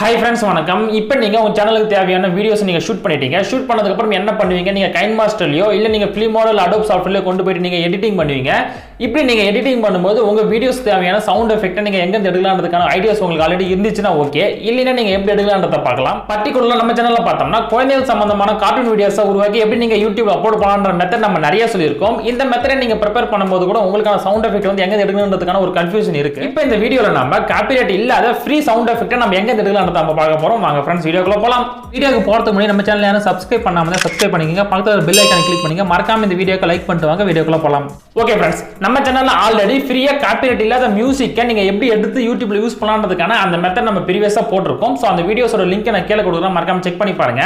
Hi friends, வணக்கம். இப்போ நீங்க உங்க சேனலுக்கு தேவையான வீடியோஸ் நீங்க ஷூட் பண்ணிட்டீங்க. ஷூட் பண்ணதுக்கு அப்புறம் என்ன பண்ணுவீங்க? நீங்க KineMasterலயோ இல்ல நீங்க Filmora இல்ல Adobe Softwareலயோ கொண்டு போய் நீங்க எடிட்டிங் பண்ணுவீங்க. இப்போ நீங்க எடிட்டிங் பண்ணும்போது உங்க வீடியோஸ் தேவையான சவுண்ட் எஃபெக்ட்ட நீங்க எங்க எடுக்கலாம்ன்றதுக்கான ஐடியாஸ் உங்களுக்கு ஆல்ரெடி இருந்துச்சுனா ஓகே. இல்லனா நீங்க எப்படி எடுக்கலாம்ன்றத பார்க்கலாம். பர்టిక్యులரா நம்ம சேனல்ல பார்த்தோம்னா குழந்தைகள் சம்பந்தமான கார்ட்டூன் வீடியோஸை உருவாக்கி எப்படி நீங்க YouTubeல அப்லோட் பண்ணலாம்ன்ற மெத்தட் நம்ம நிறைய சொல்லியிருக்கோம். இந்த மெத்தடை நீங்க ப்ரிப்பேர் பண்ணும்போது கூட உங்களுக்கான சவுண்ட் எஃபெக்ட் வந்து எங்க எடுக்கணும்ன்றதுக்கான ஒரு கன்ஃபியூஷன் இருக்கு. இப்போ இந்த வீடியோல நம்ம காப்பிரைட் இல்லாத ஃப்ரீ சவுண்ட் எஃபெக்ட்ட நம்ம எங்க எடுக்கலாம்ன்றத நம்ம பார்க்க போறோம். வாங்க फ्रेंड्स வீடியோக்குள்ள போலாம். வீடியோக்கு போறதுக்கு முன்னாடி நம்ம சேனலை யாரும் சப்ஸ்கிரைப் பண்ணாம இருந்தா சப்ஸ்கிரைப் பண்ணிக்கங்க. பக்கத்துல பெல் ஐகானை கிளிக் பண்ணுங்க. மறக்காம இந்த வீடியோக்கு லைக் பண்ணிட்டு வாங்க. வீடியோக்குள்ள போலாம். ஓகே फ्रेंड्स, நம்ம சேனல்ல ஆல்ரெடி ஃப்ரீயா காப்பிரைட் இல்லாத மியூசிக்கை நீங்க எப்படி எடுத்து YouTubeல யூஸ் பண்ணலாம்ன்றதுக்கான அந்த மெத்தட் நம்ம ப்ரீவியஸா போட்டுருக்கோம். சோ அந்த வீடியோஸோட லிங்க் நான் கீழ கொடுக்குறேன். மறக்காம செக் பண்ணி பாருங்க.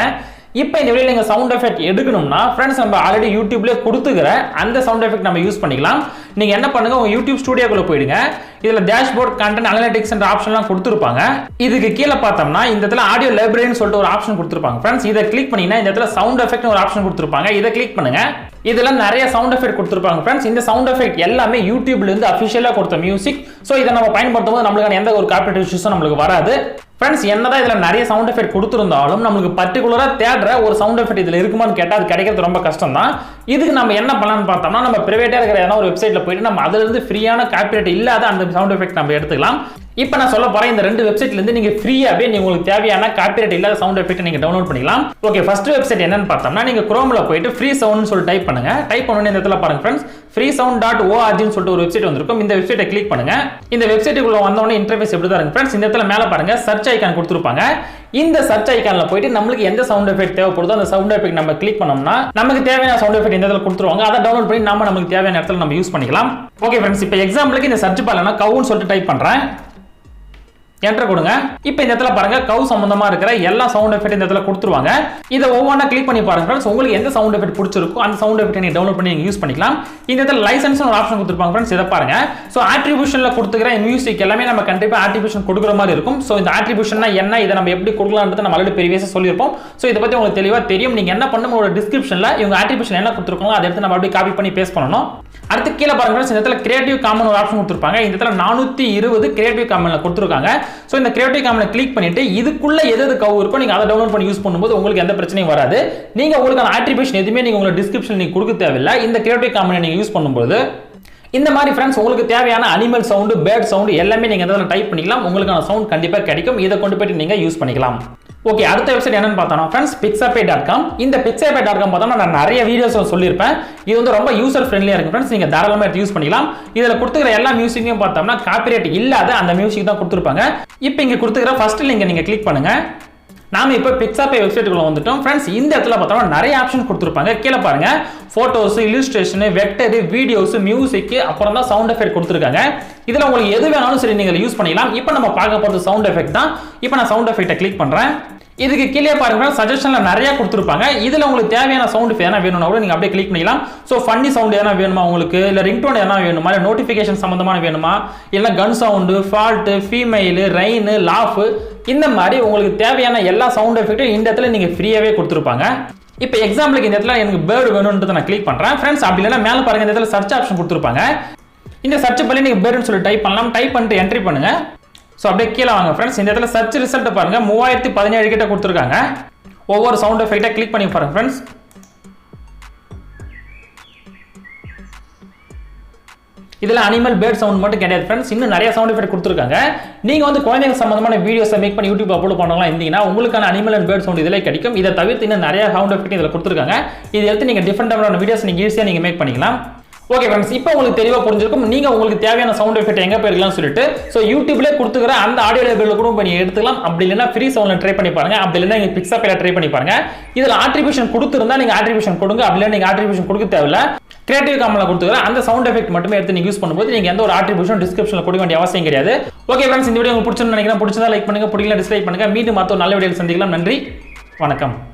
இப்போ இந்த வீடியோல நீங்க சவுண்ட் எஃபெக்ட் எடுக்கணும்னா फ्रेंड्स நம்ம ஆல்ரெடி YouTubeல கொடுத்துக்கிற அந்த சவுண்ட் எஃபெக்ட் நம்ம யூஸ் பண்ணிக்கலாம். நீங்க என்ன பண்ணுங்க, உங்க YouTube ஸ்டுடியோக்குள்ள போய்டுங்க. இதுல டேஷ்போர்ட் கண்டென்ட் அனலிட்டிக்ஸ் என்ற ஆப்ஷன்லாம் கொடுத்திருப்பாங்க. இதுக்கு கீழ பார்த்தோம்னா இந்த இடத்துல ஆடியோ லைப்ரரின்னு சொல்லிட்டு ஒரு ஆப்ஷன் கொடுத்திருப்பாங்க. फ्रेंड्स இத கிளிக் பண்ணீங்கன்னா இந்த இடத்துல சவுண்ட் எஃபெக்ட்னு ஒரு ஆப்ஷன் கொடுத்திருப்பாங்க. இத கிளிக் பண்ணுங்க. இதெல்லாம் நிறைய சவுண்ட் எஃபெக்ட் கொடுத்திருப்பாங்க. फ्रेंड्स இந்த சவுண்ட் எஃபெக்ட் எல்லாமே YouTubeல இருந்து ஆபீஷியலா கொடுத்த மியூசிக். சோ இத நம்ம பயன்படுத்தும்போது நமக்கு எந்த ஒரு காப்பிரைட் இஷ்யூஸும் நமக்கு வராது. फ्रेंड्स என்னதான் இதல நிறைய சவுண்ட் எஃபெக்ட் கொடுத்திருந்தாலும் நமக்கு பர்టిక్యులரா தேடுற ஒரு சவுண்ட் எஃபெக்ட் இதல இருக்குமான்னு கேட்டா அது கிடைக்கிறது ரொம்ப கஷ்டம் தான். இதுக்கு நம்ம என்ன பண்ணலாம்னு பார்த்தோம்னா நம்ம பிரைவேட்டா இருக்கிற ஏதாவது ஒரு வெப்சைட்ல போய்ட்டு நம்ம அதில இருந்து ஃப்ரீயான காப்பிரைட் இல்லாத அந்த சவுண்ட் எஃபெக்ட் நம்ம எடுத்துக்கலாம். இப்போ நான் சொல்ல போறேன் இந்த ரெண்டு வெப்சைட்ல இருந்து நீங்க ஃப்ரீயாவே உங்களுக்கு தேவையான காப்பிரைட் இல்லாத சவுண்ட் எஃபெக்ட் நீங்க டவுன்லோட் பண்ணிக்கலாம். ஓகே, ஃபர்ஸ்ட் வெப்சைட் என்னன்னு பார்த்தோம்னா நீங்க Chromeல போய்ட்டு ஃப்ரீ சவுண்ட்னு சொல்லி டைப் பண்ணுங்க. டைப் பண்ணனும் இந்த இடத்துல பாருங்க फ्रेंड्स, freesound.org னு சொல்லிட்டு ஒரு வெப்சைட் வந்திருக்கும். இந்த வெப்சைட்டை கிளிக் பண்ணுங்க. இந்த வெப்சைட்டுக்குள்ள வந்த உடனே இன்டர்ஃபேஸ் எப்படி தான் இருக்கு फ्रेंड्स. இந்த இடத்துல மேல பாருங்க சர்ச் ஐகான் கொடுத்திருப்பாங்க. இந்த சர்ச் ஐகான்ல போய்ட்டு நமக்கு எந்த சவுண்ட் எஃபெக்ட் தேவைப்படுதோ அந்த சவுண்ட் எஃபெக்ட் நம்ம கிளிக் பண்ணோம்னா நமக்கு தேவையான சவுண்ட் எஃபெக்ட் இந்த இடத்துல கொடுத்துருவாங்க. அதை டவுன்லோட் பண்ணி நாம நமக்கு தேவையான இடத்துல நம்ம யூஸ் பண்ணிக்கலாம். ஓகே फ्रेंड्स, இப்போ எக்ஸாம்பிளுக்கு இந்த சர்ச் பால்ல நான் கவுன்னு சொல்லிட்டு டைப் பண்றேன். என்டர் கொடுங்க. இப்போ இந்த இடத்துல பாருங்க கவ் சம்பந்தமா இருக்கிற எல்லா சவுண்ட் எஃபெக்ட் இந்த இடத்துல கொடுத்துருவாங்க. இத ஒவ்வொண்ணா கிளிக் பண்ணி பாருங்க फ्रेंड्स. உங்களுக்கு எந்த சவுண்ட் எஃபெக்ட் பிடிச்சிருக்கோ அந்த சவுண்ட் எஃபெக்ட் நீங்க டவுன்லோட் பண்ணி யூஸ் பண்ணிக்கலாம். இந்த இடத்துல லைசென்ஸ் ஒரு ஆப்ஷன் கொடுத்திருப்பாங்க फ्रेंड्स. இத பாருங்க. சோ அட்ரிபியூஷன்ல கொடுத்துக்கிற மியூசிக் எல்லாமே நம்ம கண்டிப்பா அட்ரிபியூஷன் கொடுக்குற மாதிரி இருக்கும். சோ இந்த அட்ரிபியூஷன்னா என்ன, இத நம்ம எப்படி கொடுக்கலாம்ன்றது நம்ம ஆல்ரெடி ப்ரீவியஸா சொல்லிருப்போம். சோ இத பத்தி உங்களுக்கு தெளிவா தெரியும். நீங்க என்ன பண்ணணும், உங்க டிஸ்கிரிப்ஷன்ல இவங்க அட்ரிபியூஷன் என்ன கொடுத்திருக்காங்களோ அதை எடுத்து நம்ம அப்படியே காப்பி பண்ணி பேஸ்ட் பண்ணனும். அடுத்து கீழ பாருங்க फ्रेंड्स, இந்த இடத்துல கிரியேட்டிவ் காமன் ஒரு ஆப்ஷன் கொடுத்திருப்பாங்க. இந்த இடத்துல 420 கிரியேட்டிவ் காமன்ல கொடுத்திருக்காங்க. சோ இந்த கிரியேட்டிவ் காமன்ல கிளிக் பண்ணிட்டு இதுக்குள்ள எது கவ் இருக்கோ நீங்க அதை டவுன்லோட் பண்ணி யூஸ் பண்ணும்போது உங்களுக்கு எந்த பிரச்சனையும் வராது. நீங்க உங்களுக்கான அட்ரிபியூஷன் எதுமே நீங்க உங்க டிஸ்கிரிப்ஷன்ல நீங்க கொடுக்க தேவையில்லை. இந்த கிரியேட்டிவ் காமனை நீங்க யூஸ் பண்ணும்போது இந்த மாதிரி फ्रेंड्स உங்களுக்கு தேவையான அனிமல் சவுண்ட், பேர்ட் சவுண்ட் எல்லாமே நீங்க இதல டைப் பண்ணிக்கலாம். உங்களுக்கான சவுண்ட் கண்டிப்பா கிடைக்கும். இத கொண்டு போய் நீங்க யூஸ் பண்ணிக்கலாம். ஓகே, அடுத்த வெப்சைட் என்னன்னு பார்த்தோம்னா फ्रेंड्स pixabay.com. இந்த pixabay.com பார்த்தோம்னா நான் நிறைய வீடியோஸ் சொல்லிருப்பேன். இது வந்து ரொம்ப யூசர் ஃப்ரெண்ட்லியா இருக்கு फ्रेंड्स. நீங்க தாராளமா எடுத்து யூஸ் பண்ணிக்கலாம். இதல கொடுத்துக்கிற எல்லா மியூசிக்கையும் பார்த்தோம்னா காப்பிரைட் இல்லாத அந்த மியூசிக் தான் கொடுத்திருப்பாங்க. இப்போ இங்க கொடுத்துக்கிற ஃபர்ஸ்ட் லிங்கை நீங்க கிளிக் பண்ணுங்க. நாம இப்போ Pixabay வெப்சைட்டுக்குள்ள வந்துட்டோம் फ्रेंड्स. இந்த இடத்துல பார்த்தோம்னா நிறைய ஆப்ஷன் கொடுத்திருப்பாங்க. கீழ பாருங்க photos, illustration, vector, videos, music, அப்புறம் தான் சவுண்ட் எஃபெக்ட் கொடுத்திருக்காங்க. இதுல உங்களுக்கு எது வேணாலும் சரி நீங்க யூஸ் பண்ணிக்கலாம். இப்போ நம்ம பார்க்க போறது சவுண்ட் எஃபெக்ட் தான். இப்போ நான் சவுண்ட் எஃபெக்ட்டை கிளிக் பண்றேன். இதுக்கு கீழே பாருங்க சஜஷன்ல நிறைய கொடுத்திருப்பாங்க. இதுல உங்களுக்கு தேவையான சவுண்ட் எதனா வேணும்னா கூட நீங்க அப்படியே கிளிக் பண்ணிக்கலாம். சோ ஃபன்னி சவுண்ட் எதனா வேணுமா உங்களுக்கு, இல்ல ரிங்டோன் எதனா வேணுமா, இல்ல நோட்டிபிகேஷன் சம்பந்தமான வேணுமா, இல்ல gun sound, fault, female, rain, laugh, இந்த மாதிரி உங்களுக்கு தேவையான எல்லா சவுண்ட் எஃபெக்ட்டும் இந்த இடத்துல நீங்க ஃப்ரீயாவே கொடுத்திருப்பாங்க. இப்போ எக்ஸாம்பிளுக்கு இந்த இடத்துல எனக்கு பேர்ட் வேணும்ன்றதை நான் கிளிக் பண்றேன் फ्रेंड्स. அப்படி இல்லனா மேல பாருங்க இந்த இடத்துல சர்ச் ஆப்ஷன் கொடுத்திருப்பாங்க. இந்த சர்ச் பண்ணி நீங்க பேர்ட்னு சொல்லி டைப் பண்ணலாம். டைப் பண்ணிட்டு என்ட்ரி பண்ணுங்க. சோ அப்படியே கீழ வாங்க फ्रेंड्स. இந்த இடத்துல சர்ச் ரிசல்ட் பாருங்க 3017 கிட்ட கொடுத்திருக்காங்க. ஒவ்வொரு சவுண்ட் எஃபெக்ட்டை கிளிக் பண்ணி பாருங்க फ्रेंड्स. இதெல்லாம் அனிமல், பேர்ட் சவுண்ட் மட்டும் கிடையாது फ्रेंड्स. இன்னும் நிறைய சவுண்ட் எஃபெக்ட் கொடுத்திருக்காங்க. நீங்க வந்து குழந்தைகள் சம்பந்தமான வீடியோஸை மேக் பண்ணி YouTube அப்லோட் பண்ணலாம் இருந்தீங்கன்னா உங்களுக்கான அனிமல் அண்ட் பேர்ட் சவுண்ட் இதெல்லாம் கிடைக்கும். இத தவிர்த்து இன்னும் நிறைய சவுண்ட் எஃபெக்ட் இதல கொடுத்திருக்காங்க. இத எடுத்து நீங்க டிஃபரண்டான வீடியோஸ் நீங்க ஈஸியா நீங்க மேக் பண்ணிக்கலாம். ஓகே फ्रेंड्स, இப்போ உங்களுக்கு தெளிவா புரிஞ்சிருக்கும். நீங்க உங்களுக்கு தேவையான சவுண்ட் எஃபெக்ட் எங்க போயிரலாம் சொல்லிட்டு. சோ YouTubeல கொடுத்துக்கிற அந்த ஆடியோ லைப்ரரியில கூட பண்ணி எடுத்துக்கலாம். அப்படி இல்லனா ஃப்ரீ சவுண்ட்ல ட்ரை பண்ணி பாருங்க. அப்படி இல்லனா நீங்க Pixabay ட்ரை பண்ணி பாருங்க. இதுல அட்ரிபியூஷன் கொடுத்திருந்தா நீங்க அட்ரிபியூஷன் கொடுங்க. அப்படி இல்லனா நீங்க அட்ரிபியூஷன் கொடுக்க தேவையில்ல. கிரியேட்டிவ் காமன்ல கொடுத்துக்கிற அந்த சவுண்ட் எஃபெக்ட் மட்டுமே எடுத்து நீங்க யூஸ் பண்ணும்போது நீங்க எந்த ஒரு அட்ரிபியூஷன் டிஸ்கிரிப்ஷன்ல கொடுக்க வேண்டிய அவசியம் கிடையாது. ஓகே फ्रेंड्स, இந்த வீடியோ உங்களுக்கு பிடிச்சிருந்தா நினைக்கிறேன். பிடிச்சதா லைக் பண்ணுங்க, பிடிக்கல டிஸ்லைக் பண்ணுங்க. மீண்டும் மற்ற நல்ல வீடியோல சந்திக்கலாம். நன்றி, வணக்கம்.